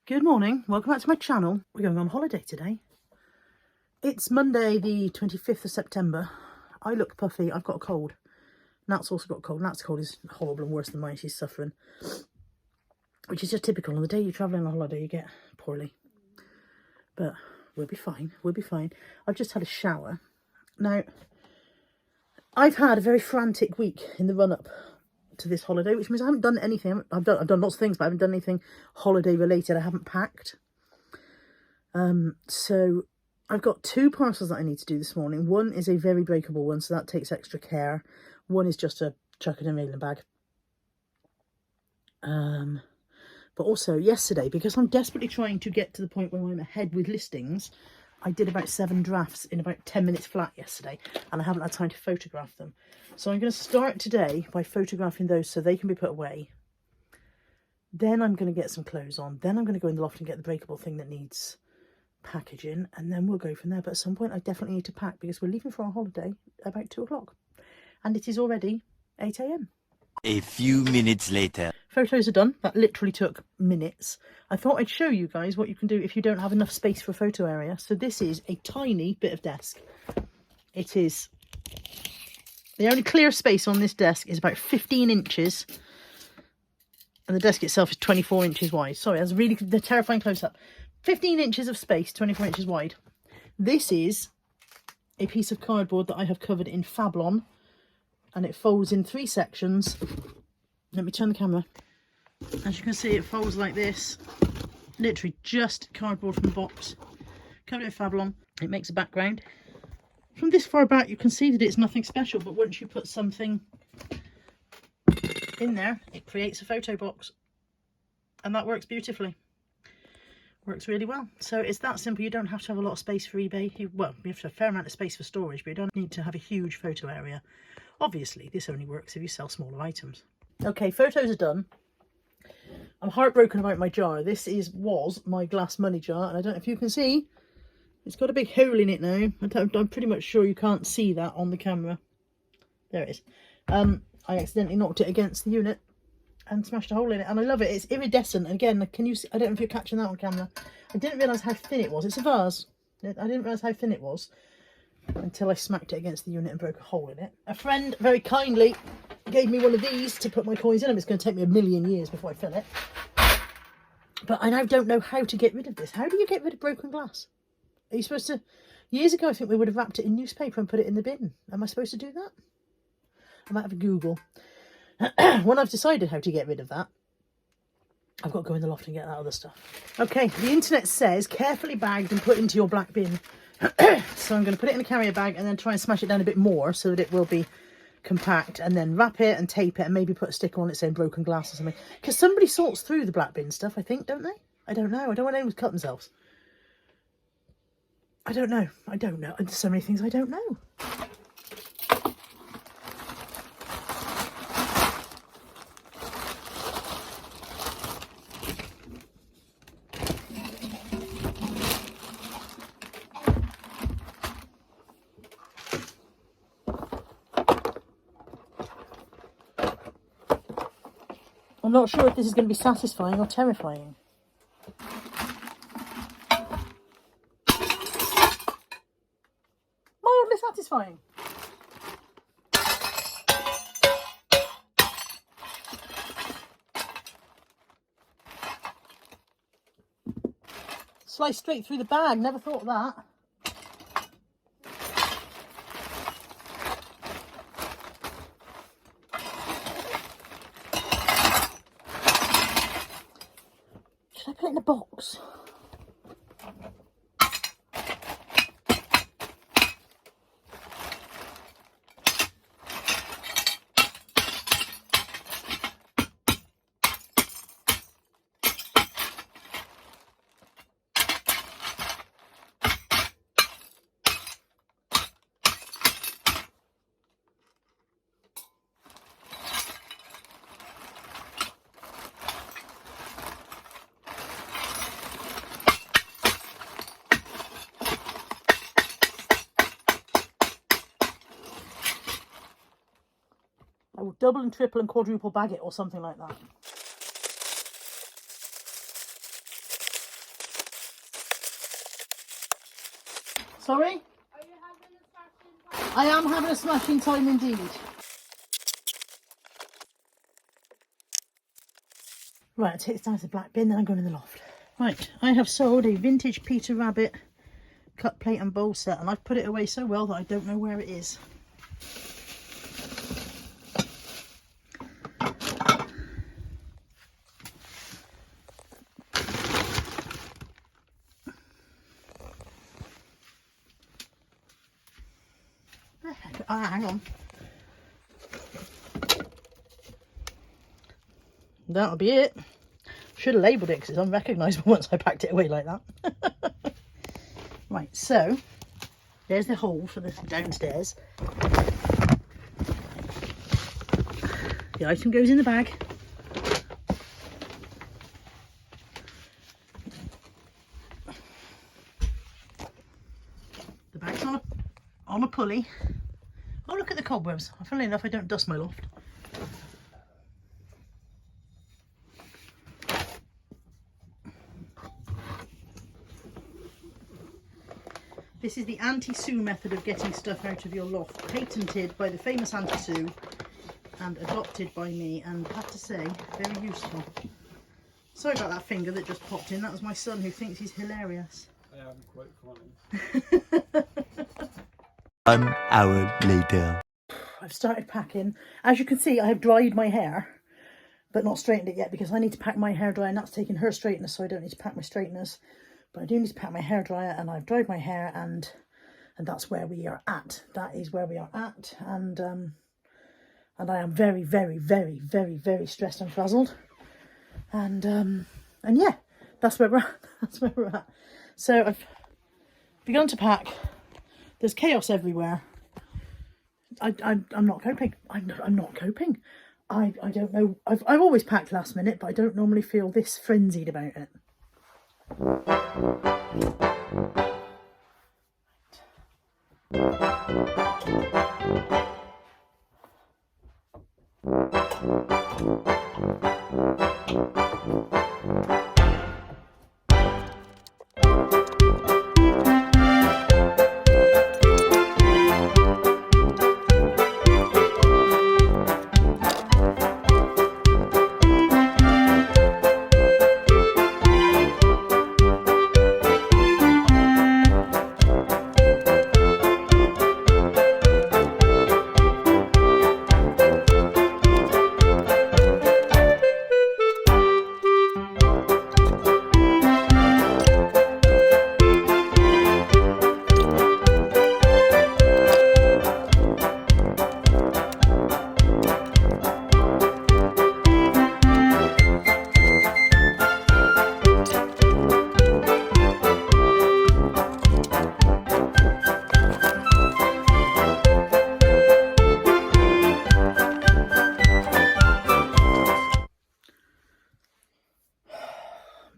Good morning, welcome back to my channel. We're going on holiday today. It's Monday the 25th of September. I look puffy, I've got a cold. Nat's also got a cold. Nat's cold is horrible and worse than mine, she's suffering. Which is just typical, on the day you're travelling on holiday you get poorly. But we'll be fine, we'll be fine. I've just had a shower. Now, I've had a very frantic week in the run-up to this holiday, which means I haven't done anything. I've done lots of things, but I haven't done anything holiday related. I haven't packed. So I've got two parcels that I need to do this morning. One is a very breakable one, so that takes extra care. One is just a chuck in a mailing bag. But also yesterday, because I'm desperately trying to get to the point where I'm ahead with listings, I did about 7 drafts in about 10 minutes flat yesterday, and I haven't had time to photograph them. So I'm going to start today by photographing those so they can be put away. Then I'm going to get some clothes on. Then I'm going to go in the loft and get the breakable thing that needs packaging, and then we'll go from there. But at some point I definitely need to pack because we're leaving for our holiday about 2 o'clock. And it is already 8 AM. A few minutes later. Photos are done. That literally took minutes. I thought I'd show you guys what you can do if you don't have enough space for a photo area. So this is a tiny bit of desk. It is... The only clear space on this desk is about 15 inches. And the desk itself is 24 inches wide. Sorry, that's really the terrifying close-up. 15 inches of space, 24 inches wide. This is a piece of cardboard that I have covered in Fablon. And it folds in 3 sections. Let me turn the camera. As you can see, it folds like this. Literally just cardboard from the box. Covered in Fablon. It makes a background. From this far back, you can see that it's nothing special. But once you put something in there, it creates a photo box. And that works beautifully. Works really well. So it's that simple. You don't have to have a lot of space for eBay. You have to have a fair amount of space for storage, but you don't need to have a huge photo area. Obviously, this only works if you sell smaller items. Okay, photos are done. I'm heartbroken about my jar. This was my glass money jar, and I don't know if you can see. It's got a big hole in it now. I'm pretty much sure you can't see that on the camera. There it is. I accidentally knocked it against the unit and smashed a hole in it, and I love it. It's iridescent. And again, can you see? I don't know if you're catching that on camera. I didn't realise how thin it was. It's a vase. I didn't realise how thin it was until I smacked it against the unit and broke a hole in it. A friend very kindly gave me one of these to put my coins in. It's going to take me a million years before I fill it. But I now don't know how to get rid of this. How do you get rid of broken glass? Are you supposed to... Years ago, I think we would have wrapped it in newspaper and put it in the bin. Am I supposed to do that? I might have a Google. When I've decided how to get rid of that, I've got to go in the loft and get that other stuff. Okay, the internet says carefully bagged and put into your black bin. So I'm going to put it in a carrier bag and then try and smash it down a bit more so that it will be compact, and then wrap it and tape it and maybe put a sticker on it saying broken glass or something. Because somebody sorts through the black bin stuff, I think, don't they? I don't know. I don't want anyone to cut themselves. I don't know. I don't know. And there's so many things I don't know. I'm not sure if this is going to be satisfying or terrifying. Mildly satisfying. Slice straight through the bag, never thought of that. Should I put it in a box? I will double and triple and quadruple bag it or something like that. Sorry? Are you having a smashing time? I am having a smashing time indeed. Right, I'll take this down to the black bin, then I'm going in the loft. Right, I have sold a vintage Peter Rabbit cut plate and bowl set, and I've put it away so well that I don't know where it is. Hang on. That'll be it. Should have labelled it because it's unrecognisable once I packed it away like that. Right, so there's the hole for the downstairs. The item goes in the bag. The bag's on a pulley. Oh, look at the cobwebs. Funnily enough, I don't dust my loft. This is the anti-Sue method of getting stuff out of your loft, patented by the famous anti-Sue and adopted by me, and I have to say, very useful. Sorry about that finger that just popped in. That was my son, who thinks he's hilarious. I am quite funny. 1 hour later. I've started packing. As you can see, I have dried my hair, but not straightened it yet because I need to pack my hairdryer, and that's taking her straighteners, so I don't need to pack my straighteners. But I do need to pack my hairdryer, and I've dried my hair, and that's where we are at. That is where we are at, and I am very, very, very, very, very stressed and frazzled, and yeah, that's where we're at. That's where we're at. So I've begun to pack. There's chaos everywhere. I'm not coping. I'm not coping. I don't know. I've always packed last minute, but I don't normally feel this frenzied about it.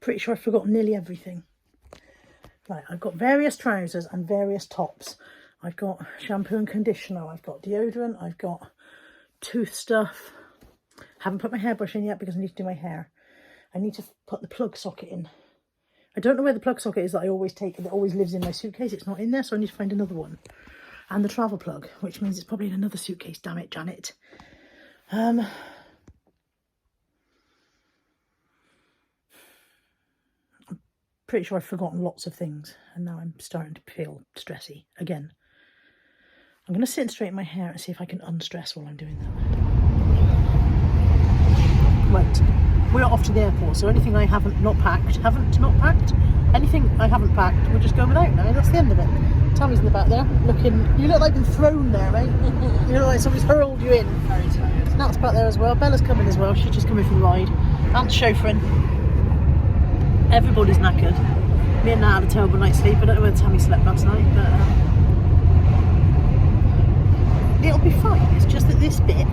Pretty sure I've forgotten nearly everything. Right, I've got various trousers and various tops. I've got shampoo and conditioner, I've got deodorant, I've got tooth stuff. Haven't put my hairbrush in yet because I need to do my hair. I need to put the plug socket in. I don't know where the plug socket is that I always take, that always lives in my suitcase. It's not in there, so I need to find another one. And the travel plug, which means it's probably in another suitcase. Damn it, Janet. Pretty sure I've forgotten lots of things, and now I'm starting to feel stressy again. I'm going to sit and straighten my hair and see if I can unstress while I'm doing that. Right, we're off to the airport, so anything I haven't packed, anything I haven't packed, we'll just go without now. That's the end of it. Tammy's in the back there, looking, you look like you've been thrown there, mate. You look like somebody's hurled you in. Very tired. Nat's back there as well. Bella's coming as well. She's just coming for the ride. Ant's chauffeuring. Everybody's knackered. Me and Nat had a terrible night's sleep. I don't know where Tammy slept last night, but it'll be fine. It's just that this bit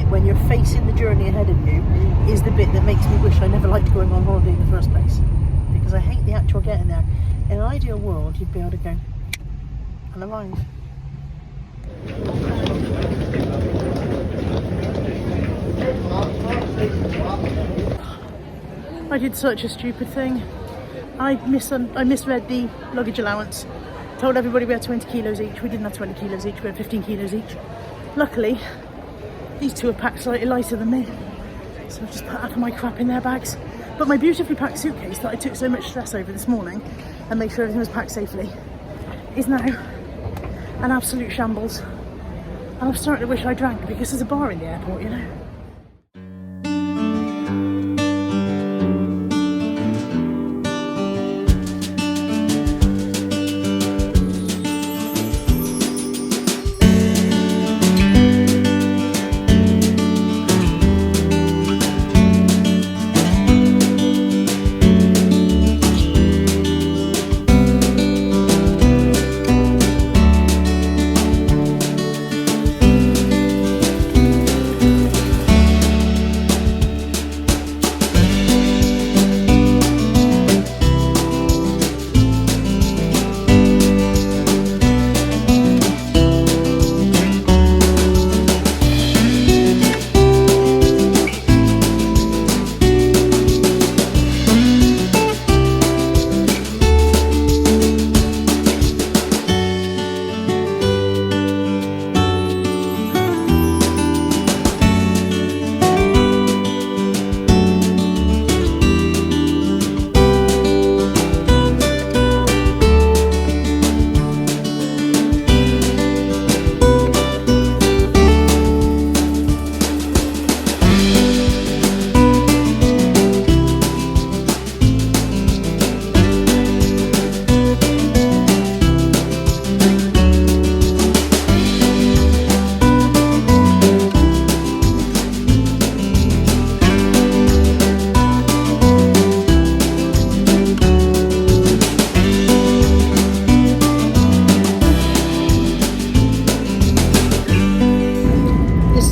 when you're facing the journey ahead of you is the bit that makes me wish I never liked going on holiday in the first place, because I hate the actual getting there. In an ideal world, you'd be able to go and arrive. I did such a stupid thing. I misread the luggage allowance, Told everybody we had 20 kilos each. We didn't have 20 kilos each, we had 15 kilos each. Luckily, these two are packed slightly lighter than me. So I've just put half of my crap in their bags. But my beautifully packed suitcase that I took so much stress over this morning and made sure everything was packed safely is now an absolute shambles. And I'm starting to wish I drank because there's a bar in the airport, you know.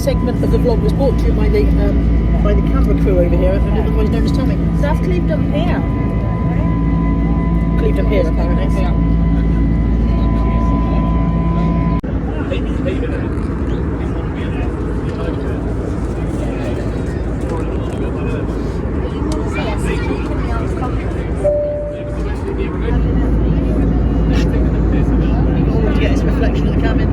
Segment of the vlog was brought to you by the camera crew over here, otherwise known as Tommy. So that's Clevedon Pier. Clevedon Pier, apparently. All we get is a reflection of the cabin.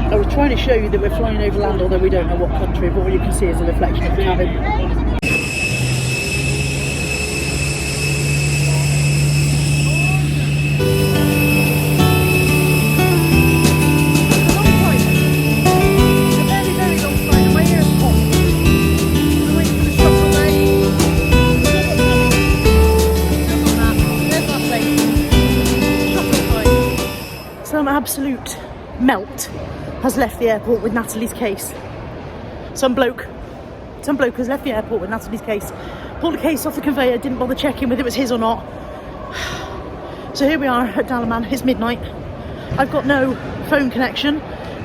I was trying to show you that we're flying over land, although we don't know what country, but all you can see is a reflection of the cabin. Some absolute melt has left the airport with Natalie's case. Some bloke has left the airport with Natalie's case. Pulled the case off the conveyor, didn't bother checking whether it was his or not. So here we are at Dalaman, it's midnight. I've got no phone connection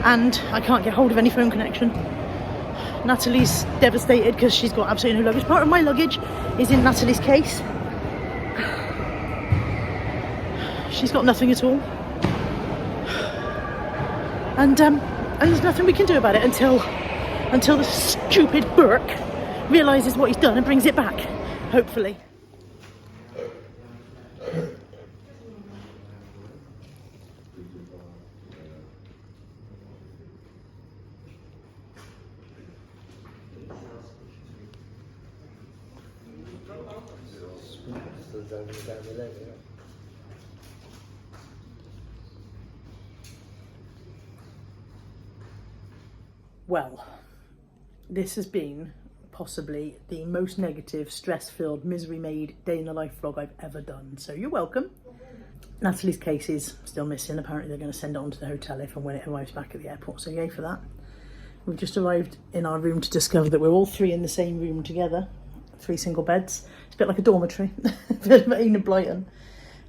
and I can't get hold of any phone connection. Natalie's devastated because she's got absolutely no luggage. Part of my luggage is in Natalie's case. She's got nothing at all. And there's nothing we can do about it until the stupid Burke realises what he's done and brings it back, hopefully. Well, this has been possibly the most negative, stress-filled, misery-made day in the life vlog I've ever done. So you're welcome. Natalie's case is still missing. Apparently they're going to send it on to the hotel if and when it arrives back at the airport. So yay for that. We've just arrived in our room to discover that we're all three in the same room together. 3 single beds. It's a bit like a dormitory. A bit of Enid Blyton.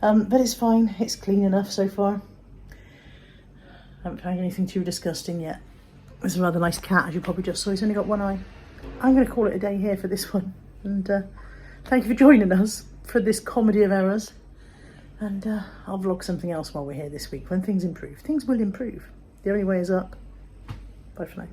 But it's fine. It's clean enough so far. Haven't found anything too disgusting yet. There's a rather nice cat, as you probably just saw. He's only got one eye. I'm going to call it a day here for this one. And thank you for joining us for this comedy of errors. And I'll vlog something else while we're here this week when things improve. Things will improve. The only way is up. Bye for now.